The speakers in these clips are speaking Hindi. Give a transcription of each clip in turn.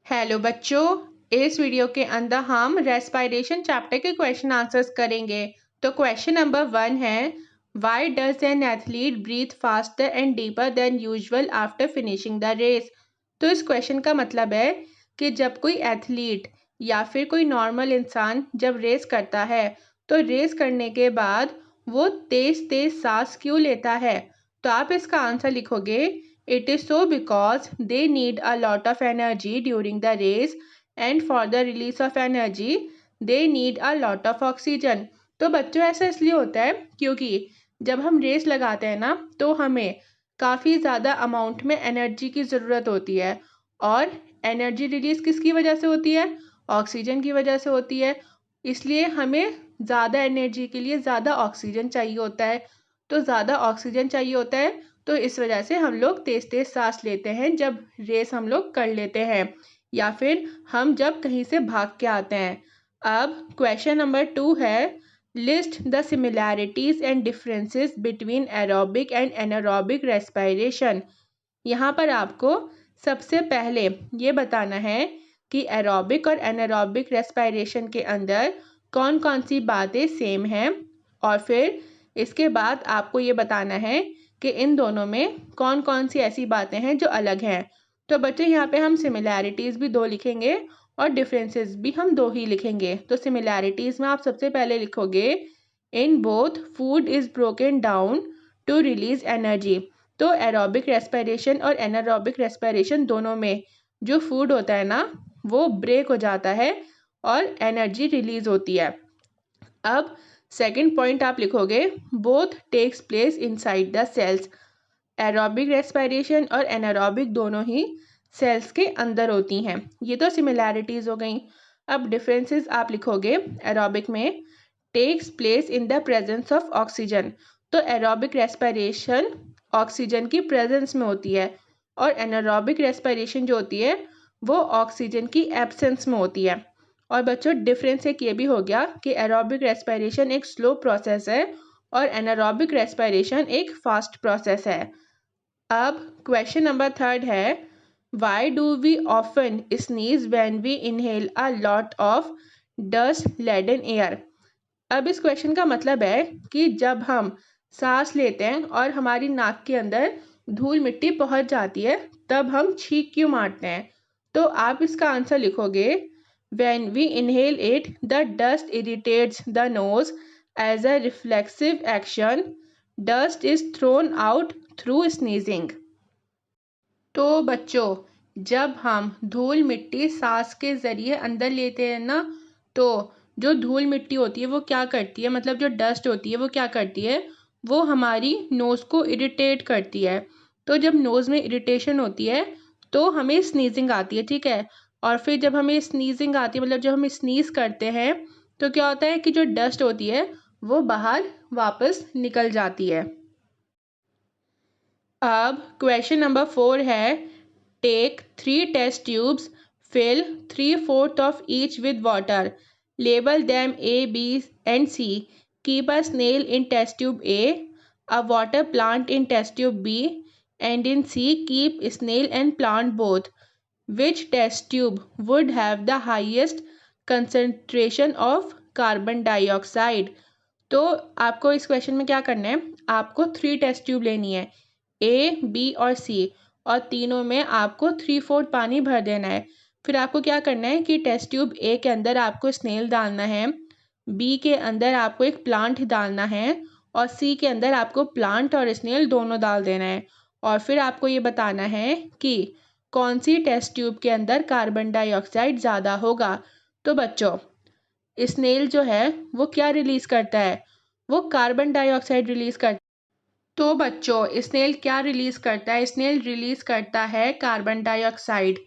हेलो बच्चों, इस वीडियो के अंदर हम रेस्पिरेशन चैप्टर के क्वेश्चन आंसर्स करेंगे। तो क्वेश्चन नंबर 1 है, why does an athlete breathe faster and deeper than usual after finishing the race. तो इस क्वेश्चन का मतलब है कि जब कोई एथलीट या फिर कोई नॉर्मल इंसान जब रेस करता है तो रेस करने के बाद वो तेज तेज सांस क्यों लेता है। तो आप इसका आंसर लिखोगे, it is so because they need a lot of energy during the race and for the release of energy they need a lot of oxygen। तो बच्चों ऐसा इसलिए होता है क्योंकि जब हम रेस लगाते हैं ना तो हमें काफ़ी ज़्यादा अमाउंट में एनर्जी की ज़रूरत होती है और एनर्जी रिलीज़ किसकी वजह से होती है, ऑक्सीजन की वजह से होती है। इसलिए हमें ज़्यादा एनर्जी के लिए ज़्यादा ऑक्सीजन चाहिए होता है। तो ज़्यादा ऑक्सीजन चाहिए होता है तो इस वजह से हम लोग तेज़ तेज़ सांस लेते हैं जब रेस हम लोग कर लेते हैं या फिर हम जब कहीं से भाग के आते हैं। अब क्वेश्चन नंबर 2 है, list the similarities and differences between aerobic and anaerobic respiration. यहाँ पर आपको सबसे पहले ये बताना है कि एरोबिक और एनारोबिक रेस्पिरेशन के अंदर कौन कौन सी बातें सेम हैं और फिर इसके बाद आपको ये बताना है कि इन दोनों में कौन कौन सी ऐसी बातें हैं जो अलग हैं। तो बच्चों यहाँ पे हम सिमिलैरिटीज़ भी 2 लिखेंगे और डिफरेंसेस भी हम 2 ही लिखेंगे। तो सिमिलैरिटीज़ में आप सबसे पहले लिखोगे, in both food is broken down to release energy. तो एरोबिक रेस्पिरेशन और एनारोबिक रेस्पिरेशन दोनों में जो फूड होता है ना वो ब्रेक हो जाता है और एनर्जी रिलीज होती है। अब सेकंड पॉइंट आप लिखोगे, both takes place inside the cells. Aerobic respiration और एनारोबिक दोनों ही सेल्स के अंदर होती हैं। ये तो सिमिलैरिटीज़ हो गई। अब डिफरेंसेस आप लिखोगे, एरोबिक में takes place in the presence of oxygen. तो एरोबिक रेस्पिरेशन ऑक्सीजन की प्रेजेंस में होती है और एनारोबिक रेस्पिरेशन जो होती है वो ऑक्सीजन की एब्सेंस में होती है। और बच्चों डिफरेंस एक ये भी हो गया कि एरोबिक रेस्पिरेशन एक स्लो प्रोसेस है और एनारोबिक रेस्पिरेशन एक फास्ट प्रोसेस है। अब क्वेश्चन नंबर 3 है, why do we often sneeze when we inhale a lot of dust laden air. अब इस क्वेश्चन का मतलब है कि जब हम सांस लेते हैं और हमारी नाक के अंदर धूल मिट्टी पहुंच जाती है तब हम छींक क्यों मारते हैं। तो आप इसका आंसर लिखोगे, when we inhale it the dust irritates the nose as a reflexive action dust is thrown out through sneezing। तो बच्चों जब हम धूल मिट्टी सांस के ज़रिए अंदर लेते हैं ना तो जो धूल मिट्टी होती है वो क्या करती है, मतलब जो डस्ट होती है वो क्या करती है, वो हमारी नोज़ को इरिटेट करती है। तो जब नोज़ में इरिटेशन होती है तो हमें स्नीजिंग आती है, ठीक है। और फिर जब हमें स्नीजिंग आती है मतलब जब हम स्नीज़ करते हैं तो क्या होता है कि जो डस्ट होती है वो बाहर वापस निकल जाती है। अब क्वेश्चन नंबर 4 है, take 3 test tubes, fill 3/4 of each with water, label them A, B and C, keep a snail in test tube A, a water plant in test tube B and in C keep snail and plant both, which test tube would have the highest concentration of carbon dioxide। तो आपको इस क्वेश्चन में क्या करना है, आपको 3 टेस्ट ट्यूब लेनी है, A, B और C, और तीनों में आपको 3/4 पानी भर देना है। फिर आपको क्या करना है कि टेस्ट ट्यूब A के अंदर आपको स्नेल डालना है, B के अंदर आपको एक प्लांट डालना है और C के अंदर आपको प्लांट और स्नेल दोनों डाल देना है। और फिर आपको ये बताना है कि कौन सी टेस्ट ट्यूब के अंदर कार्बन डाइऑक्साइड ज़्यादा होगा। तो बच्चों स्नेल जो है वो क्या रिलीज़ करता है, वो कार्बन डाइऑक्साइड रिलीज़ करता है। तो बच्चों स्नेल क्या रिलीज़ करता है, स्नेल रिलीज़ करता है कार्बन डाइऑक्साइड।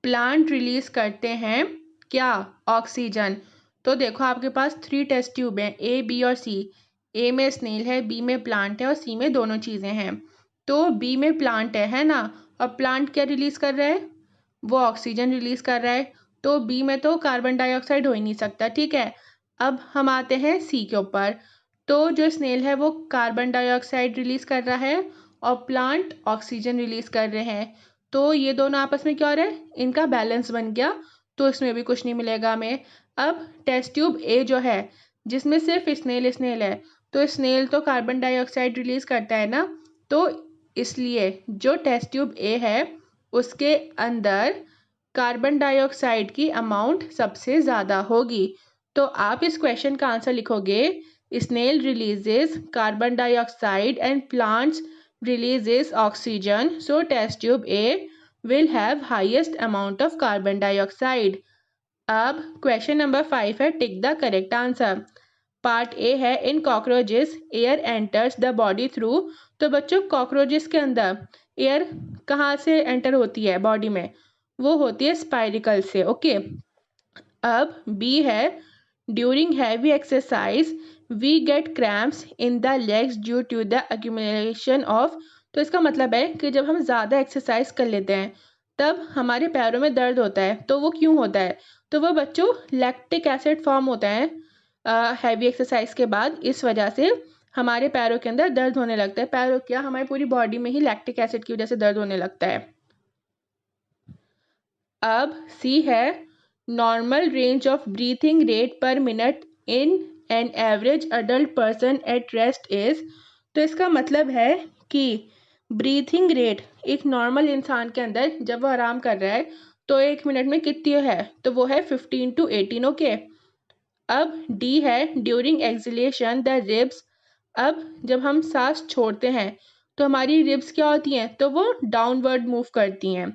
प्लांट रिलीज़ करते हैं क्या, ऑक्सीजन। तो देखो आपके पास 3 टेस्ट ट्यूब हैं, A, B और C। A में स्नेल है, B में प्लांट है और C में दोनों चीज़ें हैं। तो B में प्लांट है ना, और प्लांट क्या रिलीज़ कर रहा है, वो ऑक्सीजन रिलीज़ कर रहा है। तो B में तो कार्बन डाइऑक्साइड हो ही नहीं सकता, ठीक है। अब हम आते हैं C के ऊपर। तो जो स्नेल है वो कार्बन डाइऑक्साइड रिलीज़ कर रहा है और प्लांट ऑक्सीजन रिलीज़ कर रहे हैं। तो ये दोनों आपस में क्या हो रहा है, इनका बैलेंस बन गया, तो इसमें भी कुछ नहीं मिलेगा हमें। अब टेस्ट ट्यूब ए जो है, जिसमें सिर्फ स्नेल है, तो स्नेल तो कार्बन डाइऑक्साइड रिलीज करता है ना, तो इसलिए जो टेस्ट ट्यूब ए है उसके अंदर कार्बन डाइऑक्साइड की अमाउंट सबसे ज़्यादा होगी। तो आप इस क्वेश्चन का आंसर लिखोगे, snail releases carbon dioxide and plants releases oxygen, so test tube A will have highest amount of carbon dioxide. अब क्वेश्चन नंबर 5 है, tick the correct answer. Part A है, in cockroaches air enters the body through. तो बच्चों कॉकरोचेस के अंदर एयर कहाँ से एंटर होती है बॉडी में, वो होती है स्पाइरिकल से। ओके। अब बी है, during heavy exercise we get cramps in the legs due to the accumulation of. तो इसका मतलब है कि जब हम ज़्यादा एक्सरसाइज कर लेते हैं तब हमारे पैरों में दर्द होता है। तो वो क्यों होता है, तो वो बच्चों लैक्टिक एसिड फॉर्म होता है हैवी एक्सरसाइज के बाद, इस वजह से हमारे पैरों के अंदर दर्द होने लगता है। पैरों क्या, हमारी पूरी बॉडी में ही लैक्टिक एसिड की वजह से दर्द होने लगता है। अब सी है, normal range of breathing rate पर minute in an average adult person at rest is. तो इसका मतलब है कि ब्रीथिंग रेट एक नॉर्मल इंसान के अंदर जब वो आराम कर रहा है तो 1 मिनट में कितनी है, तो वो है 15 to 18। ओके। अब डी है, ड्यूरिंग एक्सलेशन द रिब्स। अब जब हम सांस छोड़ते हैं तो हमारी रिब्स क्या होती हैं, तो वो डाउनवर्ड मूव करती हैं।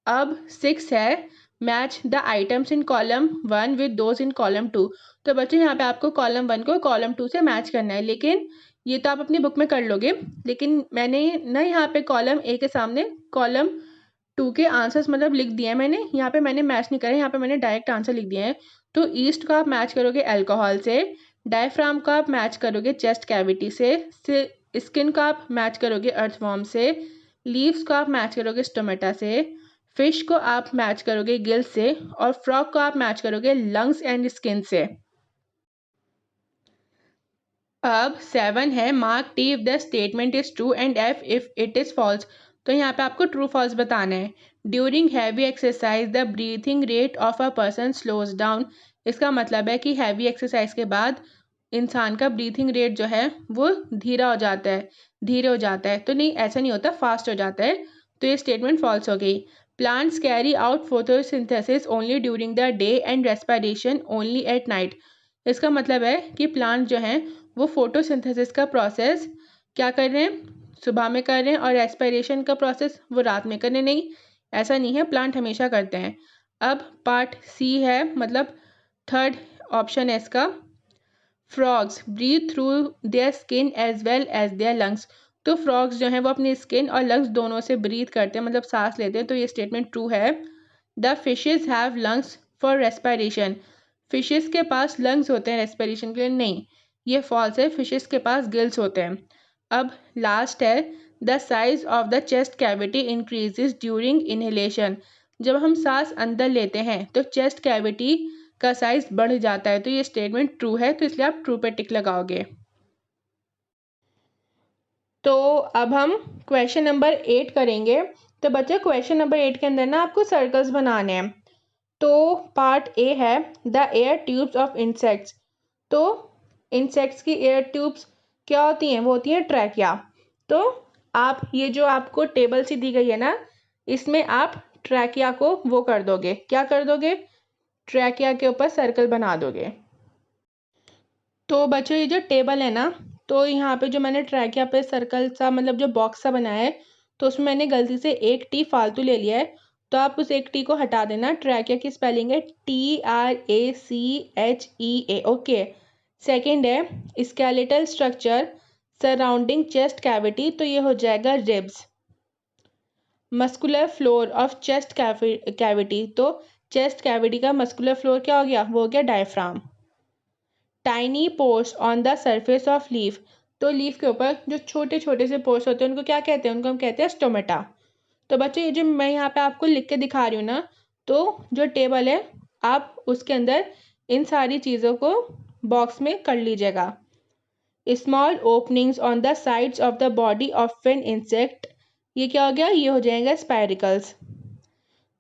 अब 6 है, match the items in column 1 with those in column 2। तो बच्चों यहाँ पे आपको कॉलम 1 को कॉलम 2 से मैच करना है, लेकिन ये तो आप अपनी बुक में कर लोगे, लेकिन मैंने ना यहाँ पे कॉलम ए के सामने कॉलम 2 के आंसर्स मतलब लिख दिए हैं मैंने, यहाँ पे मैंने मैच नहीं करे, यहाँ पे मैंने डायरेक्ट आंसर लिख दिए हैं। तो ईस्ट को आप मैच करोगे अल्कोहल से, डायफ्राम को आप मैच करोगे चेस्ट कैविटी से, स्किन को आप मैच करोगे अर्थवॉर्म से, लीव्स को आप मैच करोगे स्टोमेटा से, फिश को आप मैच करोगे गिल से, और फ्रॉग को आप मैच करोगे लंग्स एंड स्किन से। अब 7 है, mark T if the statement is true and F if it is false. तो यहाँ पे आपको ट्रू फॉल्स बताना है। During heavy exercise the breathing rate of a person slows down. इसका मतलब है कि हैवी एक्सरसाइज के बाद इंसान का ब्रीथिंग रेट जो है वो धीरे हो जाता है। तो नहीं, ऐसा नहीं होता, फास्ट हो जाता है। तो ये स्टेटमेंट फॉल्स हो गई। Plants carry out photosynthesis only during the day and respiration only at night. इसका मतलब है कि प्लांट जो हैं वो फोटोसिंथेसिस का प्रोसेस क्या कर रहे हैं, सुबह में कर रहे हैं, और रेस्पिरेशन का प्रोसेस वो रात में कर रहे हैं। नहीं, ऐसा नहीं है, प्लांट हमेशा करते हैं। अब पार्ट सी है, मतलब थर्ड ऑप्शन है इसका, frogs breathe through their skin as well as their lungs. तो फ्रॉग्स जो हैं वो अपनी स्किन और लंग्स दोनों से ब्रीथ करते हैं, मतलब सांस लेते हैं। तो ये स्टेटमेंट ट्रू है। The fishes have lungs for respiration. Fishes के पास लंग्स होते हैं रेस्पिरेशन के लिए, नहीं, ये फॉल्स है, फिशेस के पास गिल्स होते हैं। अब लास्ट है, the size of the chest cavity increases during inhalation. जब हम सांस अंदर लेते हैं तो चेस्ट कैविटी का साइज बढ़ जाता है। तो ये स्टेटमेंट ट्रू है, तो इसलिए आप ट्रू पे टिक लगाओगे। तो अब हम क्वेश्चन नंबर 8 करेंगे। तो बच्चे क्वेश्चन नंबर 8 के अंदर ना आपको सर्कल्स बनाने हैं। तो पार्ट ए है, the air tubes of insects. तो इंसेक्ट्स की एयर ट्यूब्स क्या होती हैं, वो होती हैं ट्रैकिया। तो आप ये जो आपको टेबल सी दी गई है ना, इसमें आप ट्रैकिया को वो कर दोगे, क्या कर दोगे, ट्रैकिया के ऊपर सर्कल बना दोगे। तो बच्चों ये जो टेबल है ना, तो यहाँ पे जो मैंने ट्रैकिया पे सर्कल सा मतलब जो बॉक्स सा बनाया है, तो उसमें मैंने गलती से एक टी फालतू ले लिया है, तो आप उस एक टी को हटा देना। ट्रैकिया की स्पेलिंग है TRACHEA। ओके। सेकंड है skeletal structure surrounding chest cavity, तो ये हो जाएगा ribs. Muscular floor of chest cavity, तो चेस्ट कैविटी का मस्कुलर फ्लोर क्या हो गया, वो हो गया diaphragm. Tiny pores on the surface of leaf, तो लीफ के ऊपर जो छोटे छोटे से पोर्स होते हैं उनको क्या कहते हैं, उनको हम कहते हैं स्टोमेटा। तो बच्चों ये जो मैं यहाँ पे आपको लिख के दिखा रही हूँ ना, तो जो टेबल है आप उसके अंदर इन सारी चीज़ों को बॉक्स में कर लीजिएगा। Small openings on the sides of the body of an insect ये क्या हो गया, ये हो जाएगा स्पाइरिकल्स।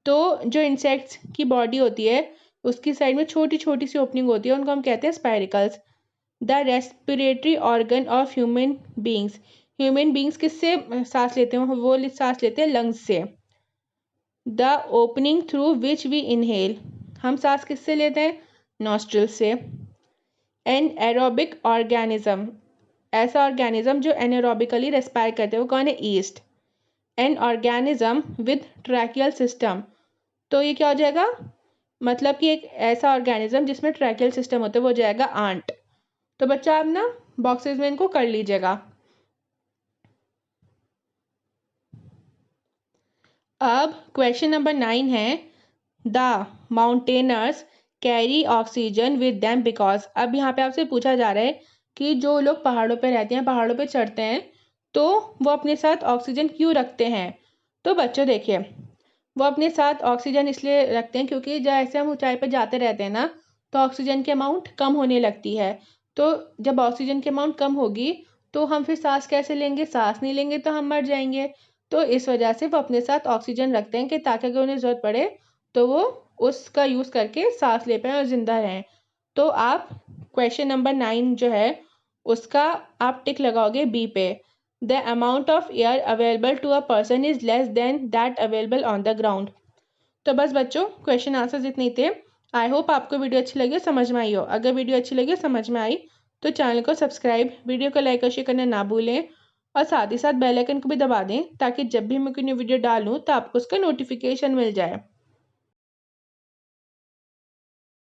तो जो इंसेक्ट्स की बॉडी होती है उसकी साइड में छोटी छोटी सी ओपनिंग होती है, उनको हम कहते हैं spiracles. The respiratory organ of human beings किससे सांस लेते हैं, वो सांस लेते हैं लंग्स से। The opening through which we inhale, हम सांस किससे लेते हैं, नॉस्ट्रल से। एन एरोबिक ऑर्गेनिज्म, ऐसा ऑर्गेनिज्म जो एनारोबिकली रेस्पायर करते हैं, वो कौन है, yeast. An organism with tracheal system, तो ये क्या हो जाएगा, मतलब कि एक ऐसा ऑर्गेनिज्म जिसमें ट्रैकियल सिस्टम होता है, वो हो जाएगा आंट। तो बच्चा आप ना बॉक्सेस में इनको कर लीजिएगा। अब क्वेश्चन नंबर 9 है, the mountaineers carry oxygen with them because. अब यहाँ पे आपसे पूछा जा रहा है कि जो लोग पहाड़ों पे रहते हैं, पहाड़ों पे चढ़ते हैं, तो वो अपने साथ ऑक्सीजन क्यों रखते हैं। तो बच्चों देखिए, वो अपने साथ ऑक्सीजन इसलिए रखते हैं क्योंकि जैसे हम ऊंचाई पे जाते रहते हैं ना, तो ऑक्सीजन की अमाउंट कम होने लगती है। तो जब ऑक्सीजन की अमाउंट कम होगी तो हम फिर सांस कैसे लेंगे, सांस नहीं लेंगे तो हम मर जाएंगे। तो इस वजह से वो अपने साथ ऑक्सीजन रखते हैं कि ताकि अगर उन्हें ज़रूरत पड़े तो वो उसका यूज़ करके सांस ले पाएँ और ज़िंदा रहें। तो आप क्वेश्चन नंबर 9 जो है उसका आप टिक लगाओगे बी पे। The amount of air available to a person is less than that available on the ground. तो बस बच्चों क्वेश्चन आंसर्स इतने ही थे। आई होप आपको वीडियो अच्छी लगी, समझ में आई हो। अगर वीडियो अच्छी लगी, समझ में आई, तो चैनल को सब्सक्राइब, वीडियो को लाइक और शेयर करना ना भूलें, और साथ ही साथ बेल आइकन को भी दबा दें ताकि जब भी मैं कोई न्यू वीडियो डालूँ तो आपको उसका नोटिफिकेशन मिल जाए।